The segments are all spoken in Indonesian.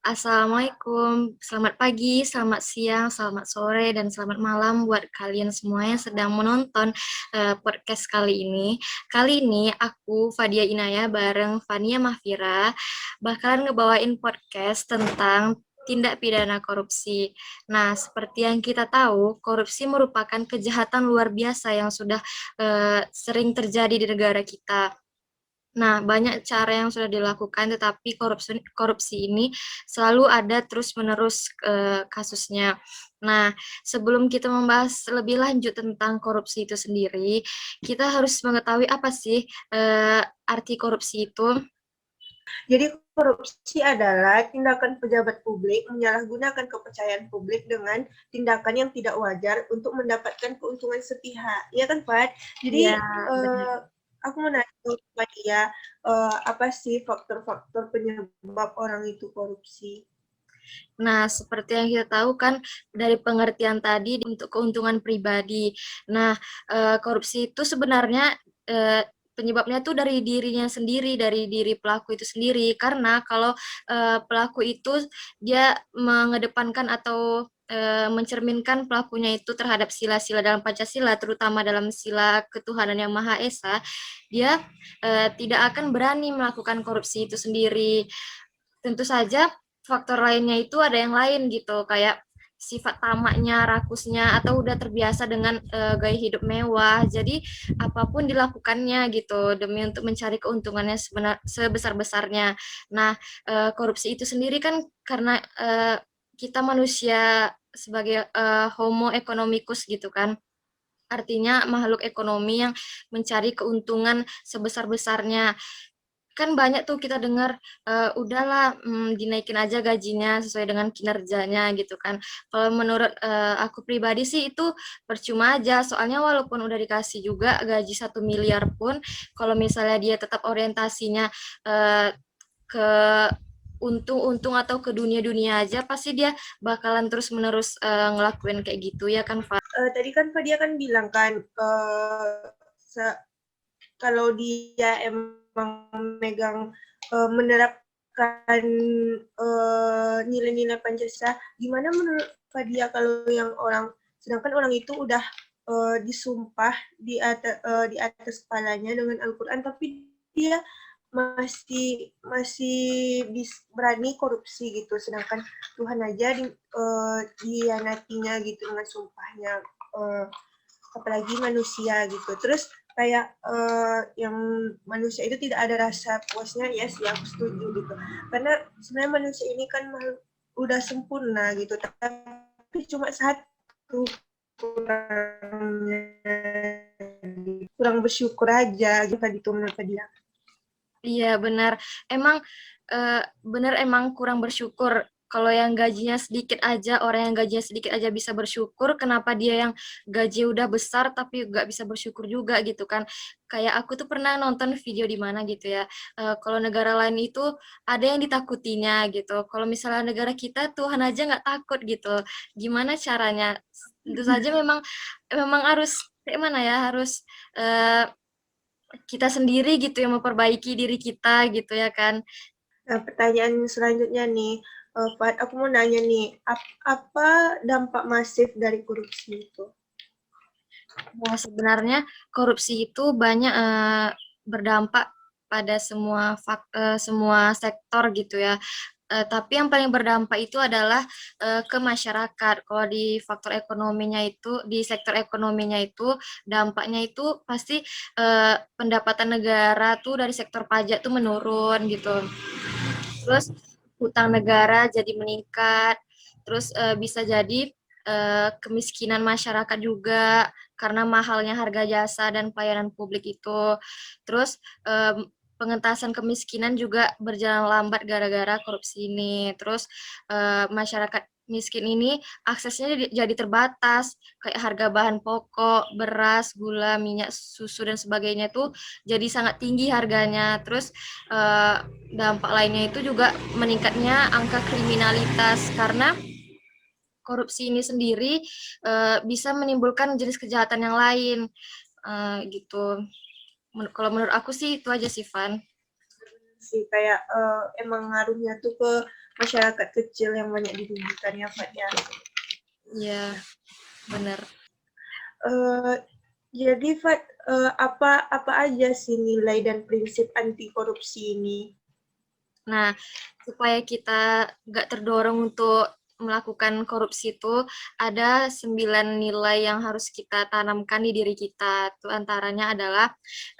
Assalamualaikum, selamat pagi, selamat siang, selamat sore, dan selamat malam buat kalian semua yang sedang menonton podcast kali ini. Kali ini aku, Fadia Inaya, bareng Fania Mahfira, bakalan ngebawain podcast tentang tindak pidana korupsi. Nah, seperti yang kita tahu, korupsi merupakan kejahatan luar biasa yang sudah sering terjadi di negara kita. Nah, banyak cara yang sudah dilakukan, tetapi korupsi ini selalu ada terus-menerus kasusnya. Nah, sebelum kita membahas lebih lanjut tentang korupsi itu sendiri, kita harus mengetahui apa sih arti korupsi itu. Jadi korupsi adalah tindakan pejabat publik menyalahgunakan kepercayaan publik dengan tindakan yang tidak wajar untuk mendapatkan keuntungan sepihak. Iya kan, Fat? Iya, Jadi benar. aku mau nanya ke dia, apa sih faktor-faktor penyebab orang itu korupsi? Nah, seperti yang kita tahu kan dari pengertian tadi untuk keuntungan pribadi. Nah, korupsi itu sebenarnya penyebabnya tuh dari dirinya sendiri, dari diri pelaku itu sendiri. Karena kalau pelaku itu dia mengedepankan atau mencerminkan pelakunya itu terhadap sila-sila dalam Pancasila, terutama dalam sila ketuhanan yang Maha Esa, dia tidak akan berani melakukan korupsi itu sendiri. Tentu saja faktor lainnya itu ada yang lain gitu, kayak sifat tamaknya, rakusnya, atau udah terbiasa dengan gaya hidup mewah. Jadi apapun dilakukannya gitu demi untuk mencari keuntungannya sebesar-besarnya. Nah, korupsi itu sendiri kan karena kita manusia sebagai homo economicus gitu kan. Artinya makhluk ekonomi yang mencari keuntungan sebesar-besarnya. Kan banyak tuh kita dengar udahlah dinaikin aja gajinya sesuai dengan kinerjanya gitu kan. Kalau menurut aku pribadi sih itu percuma aja, soalnya walaupun udah dikasih juga gaji 1 miliar pun kalau misalnya dia tetap orientasinya eh, ke untung-untung atau ke dunia-dunia aja, pasti dia bakalan terus-menerus ngelakuin kayak gitu ya kan, Fa? Tadi kan Fadia kan bilang kan, kalau dia emang memegang menerapkan nilai-nilai Pancasila, gimana menurut Fadia kalau yang orang, sedangkan orang itu udah disumpah di atas kepalanya dengan Al-Quran, tapi dia masih berani korupsi gitu, sedangkan Tuhan aja dihianatinya gitu dengan sumpahnya, apalagi manusia gitu. Terus kayak yang manusia itu tidak ada rasa puasnya, ya sih aku setuju gitu, karena sebenarnya manusia ini kan udah sempurna gitu, tapi cuma satu kurangnya, kurang bersyukur aja gitu tadi tuh menurut dia. Iya benar, emang benar emang kurang bersyukur. Kalau yang gajinya sedikit aja, orang yang gajinya sedikit aja bisa bersyukur, kenapa dia yang gaji udah besar tapi nggak bisa bersyukur juga gitu kan? Kayak aku tuh pernah nonton video di mana gitu ya. Kalau negara lain itu ada yang ditakutinya gitu. Kalau misalnya negara kita Tuhan aja nggak takut gitu. Gimana caranya? Tentu saja memang memang harus kayak mana ya, harus eh, kita sendiri gitu yang memperbaiki diri kita gitu ya kan. Nah, pertanyaan selanjutnya nih, Fat, aku mau nanya nih, apa dampak masif dari korupsi itu? Nah, sebenarnya korupsi itu banyak berdampak pada semua sektor gitu ya. Tapi yang paling berdampak itu adalah ke masyarakat. Kalau di faktor ekonominya itu, di sektor ekonominya itu, dampaknya itu pasti pendapatan negara tuh dari sektor pajak tuh menurun gitu. Terus hutang negara jadi meningkat, terus bisa jadi kemiskinan masyarakat juga karena mahalnya harga jasa dan pelayanan publik itu. Terus pengentasan kemiskinan juga berjalan lambat gara-gara korupsi ini. Terus masyarakat miskin ini aksesnya jadi terbatas, kayak harga bahan pokok, beras, gula, minyak, susu dan sebagainya itu jadi sangat tinggi harganya. Terus eh, dampak lainnya itu juga meningkatnya angka kriminalitas karena korupsi ini sendiri bisa menimbulkan jenis kejahatan yang lain gitu. Kalau menurut aku sih itu aja sih Van. Sih kayak emang ngaruhnya tuh ke masyarakat kecil yang banyak dirugikan ya Pak ya. Iya, benar. Jadi Fat, apa aja sih nilai dan prinsip anti korupsi ini? Nah, supaya kita nggak terdorong untuk melakukan korupsi itu, ada 9 nilai yang harus kita tanamkan di diri kita. Itu antaranya adalah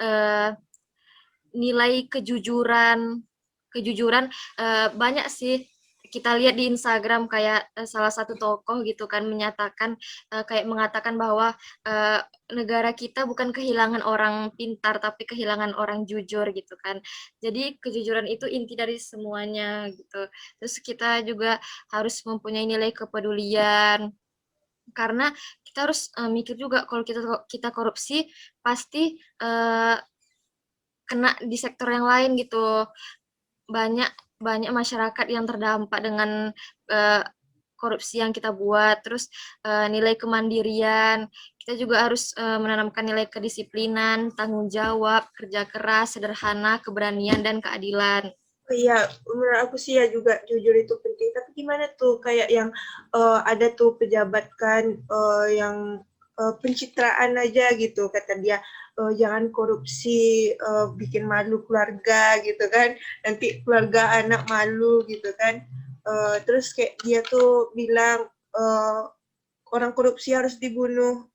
eh, nilai kejujuran. Kejujuran banyak sih kita lihat di Instagram kayak salah satu tokoh gitu kan menyatakan kayak mengatakan bahwa eh, negara kita bukan kehilangan orang pintar tapi kehilangan orang jujur gitu kan. Jadi kejujuran itu inti dari semuanya gitu. Terus kita juga harus mempunyai nilai kepedulian karena kita harus mikir juga kalau kita korupsi pasti kena di sektor yang lain gitu. Banyak banyak masyarakat yang terdampak dengan eh, korupsi yang kita buat. Terus nilai kemandirian, kita juga harus menanamkan nilai kedisiplinan, tanggung jawab, kerja keras, sederhana, keberanian dan keadilan. Iya, menurut aku sih ya juga jujur itu penting. Tapi gimana tuh kayak yang ada tuh pejabat kan yang pencitraan aja gitu kata dia jangan korupsi bikin malu keluarga gitu kan. Nanti keluarga anak malu gitu kan. Terus kayak dia tuh bilang orang korupsi harus dibunuh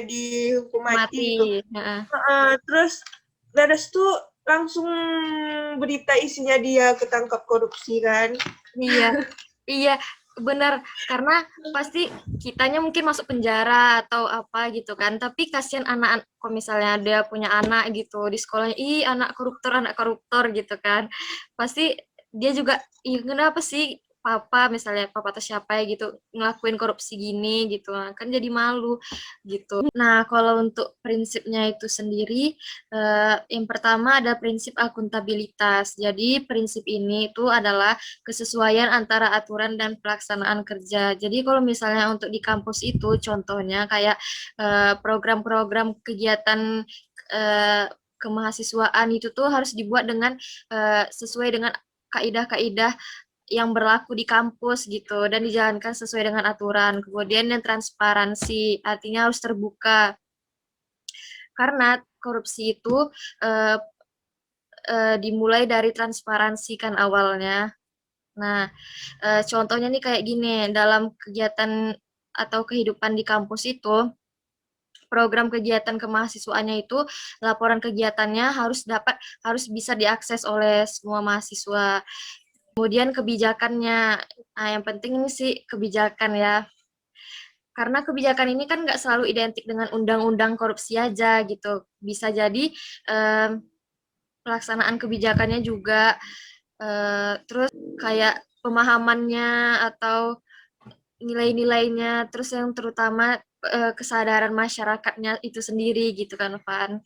dihukum Mati. mati gitu. Heeh. Terus beres tuh langsung berita isinya dia ketangkap korupsi kan. Iya, iya, benar. Karena pasti kitanya mungkin masuk penjara atau apa gitu kan. Tapi kasihan anak-anak, kalau misalnya dia punya anak gitu di sekolahnya, ih anak koruptor gitu kan. Pasti dia juga, ih kenapa sih papa misalnya papa atau siapa ya gitu ngelakuin korupsi gini gitu kan jadi malu gitu. Nah, kalau untuk prinsipnya itu sendiri yang pertama ada prinsip akuntabilitas. Jadi prinsip ini itu adalah kesesuaian antara aturan dan pelaksanaan kerja. Jadi kalau misalnya untuk di kampus itu contohnya kayak program-program kegiatan eh, kemahasiswaan itu tuh harus dibuat dengan sesuai dengan kaidah-kaidah yang berlaku di kampus gitu dan dijalankan sesuai dengan aturan. Kemudian yang transparansi, artinya harus terbuka. Karena korupsi itu eh, dimulai dari transparansi kan awalnya. Nah, contohnya nih kayak gini, dalam kegiatan atau kehidupan di kampus itu, program kegiatan kemahasiswaannya itu, laporan kegiatannya harus bisa diakses oleh semua mahasiswa. Kemudian kebijakannya, nah yang penting ini sih kebijakan ya. Karena kebijakan ini kan nggak selalu identik dengan undang-undang korupsi aja gitu. Bisa jadi em, pelaksanaan kebijakannya juga, terus kayak pemahamannya atau nilai-nilainya, terus yang terutama kesadaran masyarakatnya itu sendiri gitu kan, Van.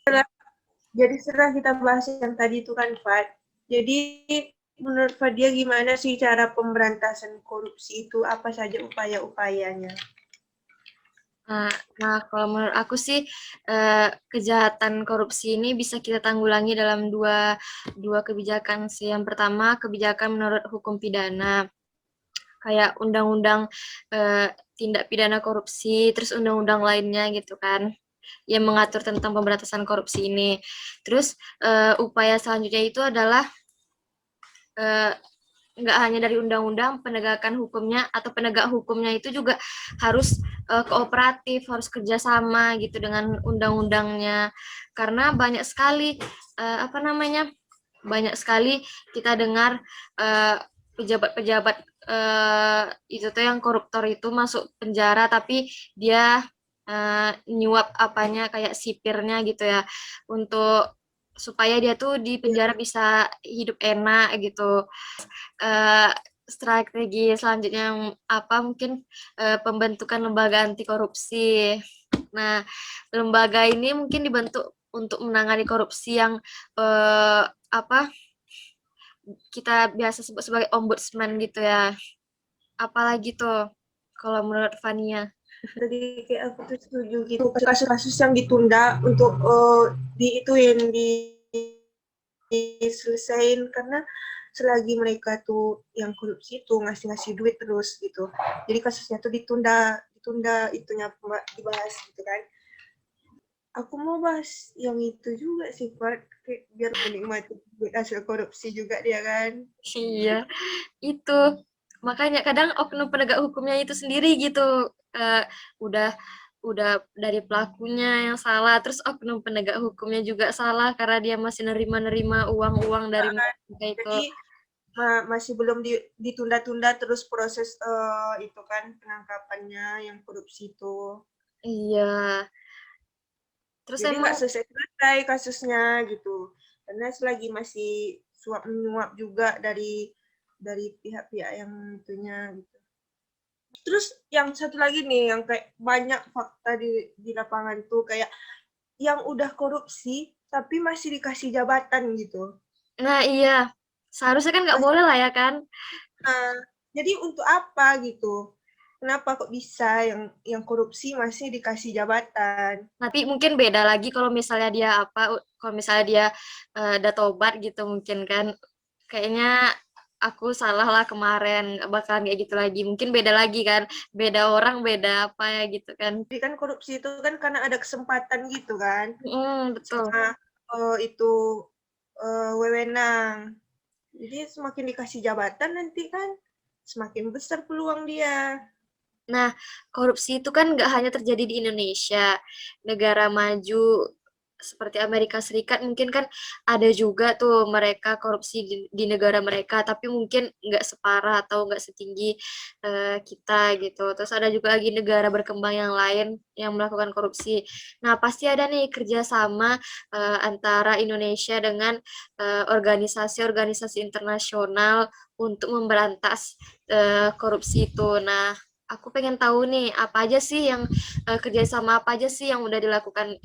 Jadi setelah kita bahas yang tadi itu kan Fat. Jadi menurut Fadia gimana sih cara pemberantasan korupsi itu? Apa saja upaya-upayanya? Nah, nah, kalau menurut aku sih kejahatan korupsi ini bisa kita tanggulangi dalam dua kebijakan sih. Yang pertama kebijakan menurut hukum pidana, kayak undang-undang eh, tindak pidana korupsi, terus undang-undang lainnya gitu kan, yang mengatur tentang pemberantasan korupsi ini. Terus upaya selanjutnya itu adalah eh, nggak hanya dari undang-undang, penegakan hukumnya atau penegak hukumnya itu juga harus kooperatif, harus kerjasama gitu dengan undang-undangnya. Karena banyak sekali apa namanya, banyak sekali kita dengar pejabat-pejabat itu tuh yang koruptor itu masuk penjara tapi dia nyuap apanya kayak sipirnya gitu ya untuk supaya dia tuh di penjara bisa hidup enak gitu. eh, Strategi selanjutnya yang apa mungkin pembentukan lembaga anti korupsi. Nah, lembaga ini mungkin dibentuk untuk menangani korupsi yang apa kita biasa sebut sebagai ombudsman gitu ya. Apalagi tuh kalau menurut Fania. Jadi kayak aku tuh setuju gitu kasus-kasus yang ditunda untuk diselesaikan karena selagi mereka tuh yang korupsi tuh ngasih duit terus gitu. Jadi kasusnya tuh ditunda itunya dibahas gitu kan. Aku mau bahas yang itu juga sih, Pak, biar menikmati hasil korupsi juga dia kan. Iya, itu. Makanya kadang oknum penegak hukumnya itu sendiri gitu, eh, udah udah dari pelakunya yang salah, terus oknum penegak hukumnya juga salah karena dia masih nerima-nerima uang-uang dari mereka itu. Jadi masih belum ditunda-tunda terus proses itu kan penangkapannya yang korupsi itu. Iya, terus Jadi emang nggak selesai kasusnya gitu. Karena selagi masih suap menyuap juga dari pihak-pihak yang itunya gitu. Terus yang satu lagi nih yang kayak banyak fakta di lapangan tuh kayak yang udah korupsi tapi masih dikasih jabatan gitu. nah iya, seharusnya kan nggak boleh lah ya kan. Nah, jadi untuk apa gitu? Kenapa kok bisa yang korupsi masih dikasih jabatan? Nanti mungkin beda lagi kalau misalnya dia apa, kalau misalnya dia udah tobat gitu mungkin kan. Kayaknya aku salah lah kemarin, bakalan kayak gitu lagi. Mungkin beda lagi kan, beda orang, beda apa ya gitu kan. Jadi kan korupsi itu kan karena ada kesempatan gitu kan, Betul. sama itu wewenang. Jadi semakin dikasih jabatan nanti kan semakin besar peluang dia. Nah, korupsi itu kan nggak hanya terjadi di Indonesia. Negara maju seperti Amerika Serikat mungkin kan ada juga tuh mereka korupsi di negara mereka, tapi mungkin nggak separah atau nggak setinggi kita gitu. Terus ada juga lagi negara berkembang yang lain yang melakukan korupsi. Nah, pasti ada nih kerjasama antara Indonesia dengan organisasi-organisasi internasional untuk memberantas korupsi itu. Nah, aku pengen tahu nih, apa aja sih yang kerjasama apa aja sih yang udah dilakukan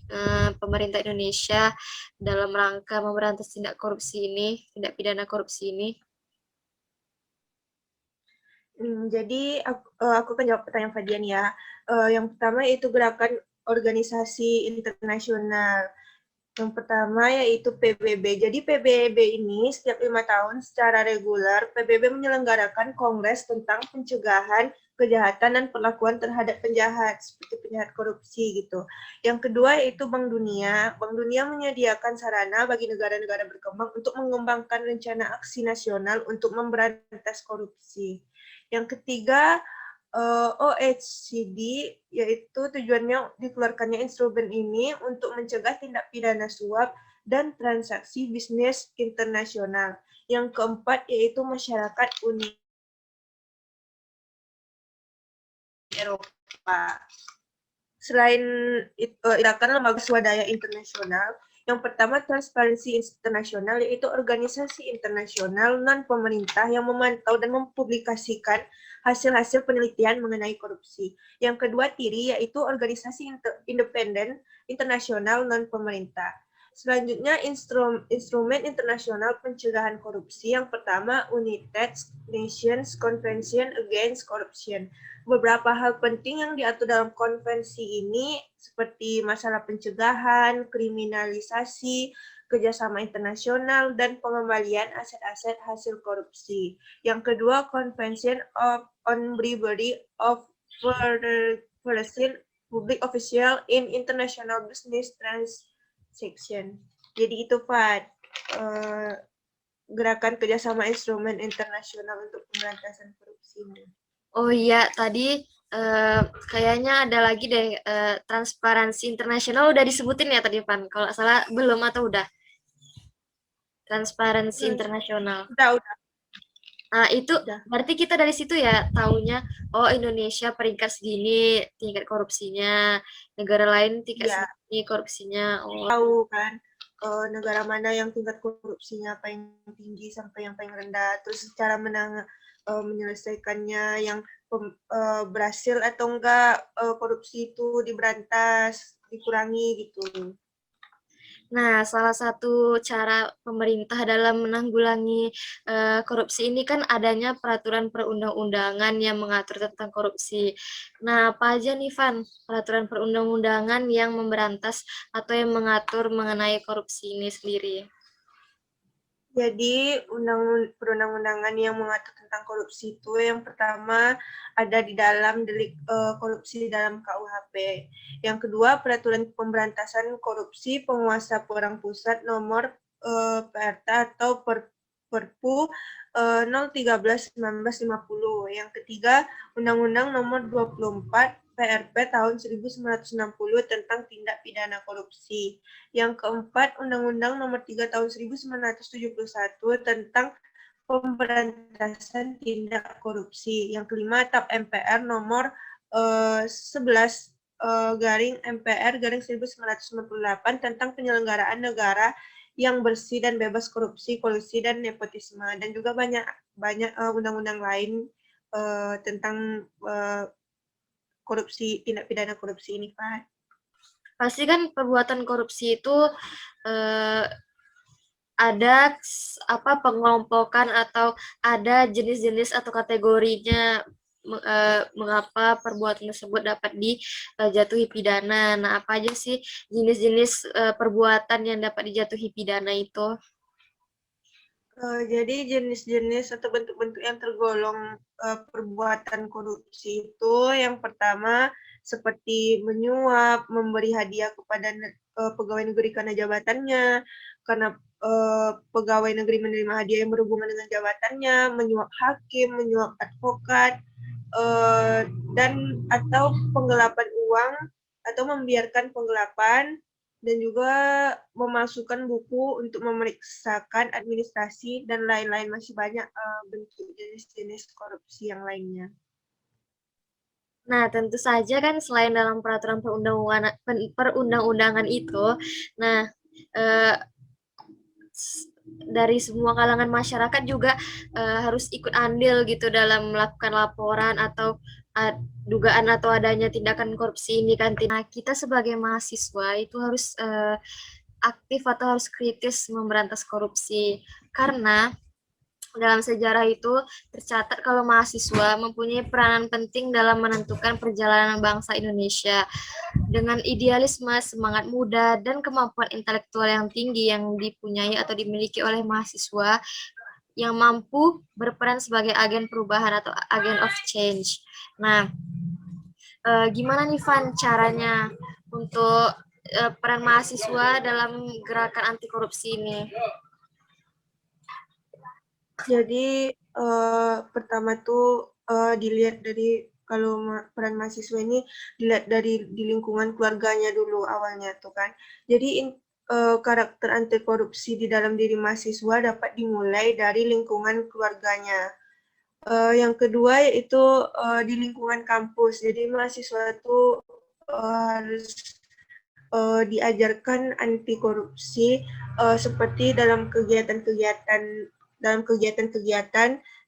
pemerintah Indonesia dalam rangka memberantas tindak korupsi ini, tindak pidana korupsi ini? Jadi aku akan jawab pertanyaan Fadian ya. Yang pertama yaitu gerakan organisasi internasional. Yang pertama yaitu PBB. Jadi PBB ini setiap 5 tahun secara reguler PBB menyelenggarakan kongres tentang pencegahan kejahatan dan perlakuan terhadap penjahat seperti penjahat korupsi gitu. Yang kedua yaitu Bank Dunia. Bank Dunia menyediakan sarana bagi negara-negara berkembang untuk mengembangkan rencana aksi nasional untuk memberantas korupsi. Yang ketiga OECD, yaitu tujuannya dikeluarkannya instrumen ini untuk mencegah tindak pidana suap dan transaksi bisnis internasional. Yang keempat yaitu masyarakat Uni Eropa. Selain gerakan lembaga swadaya internasional, yang pertama Transparansi Internasional, yaitu organisasi internasional non-pemerintah yang memantau dan mempublikasikan hasil-hasil penelitian mengenai korupsi. Yang kedua TIRI, yaitu organisasi independen internasional non-pemerintah. Selanjutnya instrumen internasional pencegahan korupsi. Yang pertama United Nations Convention Against Corruption. Beberapa hal penting yang diatur dalam konvensi ini seperti masalah pencegahan, kriminalisasi, kerjasama internasional, dan pengembalian aset-aset hasil korupsi. Yang kedua, Convention on Bribery of Foreign Public Official in International Business Transaction. Jadi itu Pak, gerakan kerjasama instrumen internasional untuk pemberantasan korupsi ini. Oh iya, tadi kayaknya ada lagi deh, transparansi internasional udah disebutin ya tadi Pan. Kalau nggak salah belum atau udah? Transparansi internasional. Udah. Nah, itu Udah. berarti kita dari situ ya taunya, oh Indonesia peringkat segini tingkat korupsinya, negara lain tingkat Iya, segini korupsinya. Oh, tahu kan negara mana yang tingkat korupsinya paling tinggi sampai yang paling rendah, terus cara menyelesaikannya, yang berhasil atau enggak korupsi itu diberantas, dikurangi gitu. nah, salah satu cara pemerintah dalam menanggulangi korupsi ini kan adanya peraturan perundang-undangan yang mengatur tentang korupsi. Nah, apa aja nih, Van, peraturan perundang-undangan yang memberantas atau yang mengatur mengenai korupsi ini sendiri? Jadi perundang-undangan yang mengatur tentang korupsi itu yang pertama ada di dalam delik korupsi dalam KUHP. Yang kedua Peraturan Pemberantasan Korupsi Penguasa Porang Pusat nomor PRT atau Perpu 013/1950. Yang ketiga Undang-Undang nomor 24 PRP tahun 1960 tentang tindak pidana korupsi. Yang keempat, Undang-Undang Nomor 3 Tahun 1971 tentang Pemberantasan Tindak Korupsi. Yang kelima, TAP MPR Nomor 11 garing MPR garing 1998 tentang penyelenggaraan negara yang bersih dan bebas korupsi, kolusi, dan nepotisme. Dan juga banyak undang-undang lain tentang korupsi, tindak pidana korupsi ini, Pak. Pasti kan perbuatan korupsi itu ada pengelompokan atau ada jenis-jenis atau kategorinya mengapa perbuatan tersebut dapat dijatuhi pidana. Nah, apa aja sih jenis-jenis perbuatan yang dapat dijatuhi pidana itu? Jadi jenis-jenis atau bentuk-bentuk yang tergolong perbuatan korupsi itu yang pertama seperti menyuap, memberi hadiah kepada pegawai negeri karena jabatannya, karena pegawai negeri menerima hadiah yang berhubungan dengan jabatannya, menyuap hakim, menyuap advokat, dan atau penggelapan uang atau membiarkan penggelapan, dan juga memasukkan buku untuk memeriksakan administrasi dan lain-lain. Masih banyak bentuk jenis-jenis korupsi yang lainnya. Nah, tentu saja kan selain dalam peraturan perundang-undangan itu, nah dari semua kalangan masyarakat juga harus ikut andil gitu dalam melakukan laporan atau dugaan atau adanya tindakan korupsi ini kan. Nah, kita sebagai mahasiswa itu harus aktif atau harus kritis memberantas korupsi karena dalam sejarah itu tercatat kalau mahasiswa mempunyai peranan penting dalam menentukan perjalanan bangsa Indonesia. Dengan idealisme, semangat muda, dan kemampuan intelektual yang tinggi yang dipunyai atau dimiliki oleh mahasiswa yang mampu berperan sebagai agen perubahan atau agen of change. Nah, gimana nih Van caranya untuk peran mahasiswa dalam gerakan anti korupsi ini? Jadi pertama tuh dilihat dari kalau peran mahasiswa ini dilihat dari di lingkungan keluarganya dulu awalnya tuh kan. Jadi karakter anti korupsi di dalam diri mahasiswa dapat dimulai dari lingkungan keluarganya. Yang kedua yaitu di lingkungan kampus. Jadi mahasiswa itu harus diajarkan anti korupsi seperti dalam kegiatan-kegiatan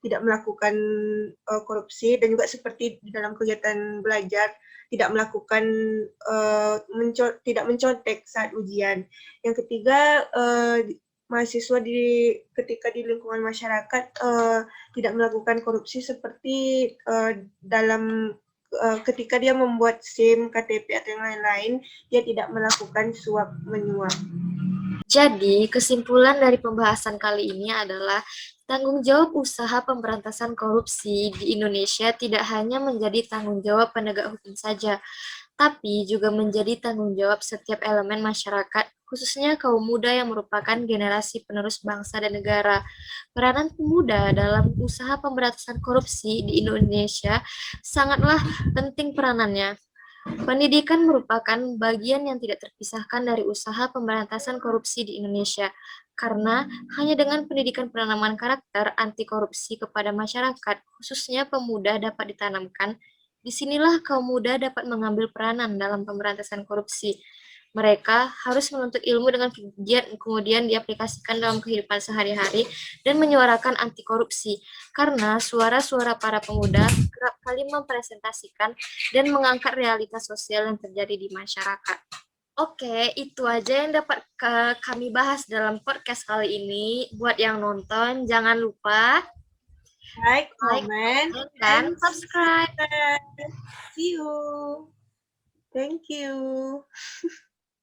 tidak melakukan korupsi, dan juga seperti di dalam kegiatan belajar tidak melakukan tidak mencontek saat ujian. Yang ketiga, mahasiswa ketika di lingkungan masyarakat tidak melakukan korupsi seperti dalam ketika dia membuat SIM, KTP atau yang lain-lain, dia tidak melakukan suap menyuap. Jadi, kesimpulan dari pembahasan kali ini adalah tanggung jawab usaha pemberantasan korupsi di Indonesia tidak hanya menjadi tanggung jawab penegak hukum saja, tapi juga menjadi tanggung jawab setiap elemen masyarakat, khususnya kaum muda yang merupakan generasi penerus bangsa dan negara. Peranan pemuda dalam usaha pemberantasan korupsi di Indonesia sangatlah penting peranannya. Pendidikan merupakan bagian yang tidak terpisahkan dari usaha pemberantasan korupsi di Indonesia, karena hanya dengan pendidikan penanaman karakter anti korupsi kepada masyarakat, khususnya pemuda dapat ditanamkan, disinilah kaum muda dapat mengambil peranan dalam pemberantasan korupsi. Mereka harus menuntut ilmu dengan giat, kemudian diaplikasikan dalam kehidupan sehari-hari dan menyuarakan anti korupsi, karena suara-suara para pemuda kerap kali mempresentasikan dan mengangkat realitas sosial yang terjadi di masyarakat. Oke, itu aja yang dapat kami bahas dalam podcast kali ini. Buat yang nonton, jangan lupa like, comment, dan subscribe. See you. Thank you.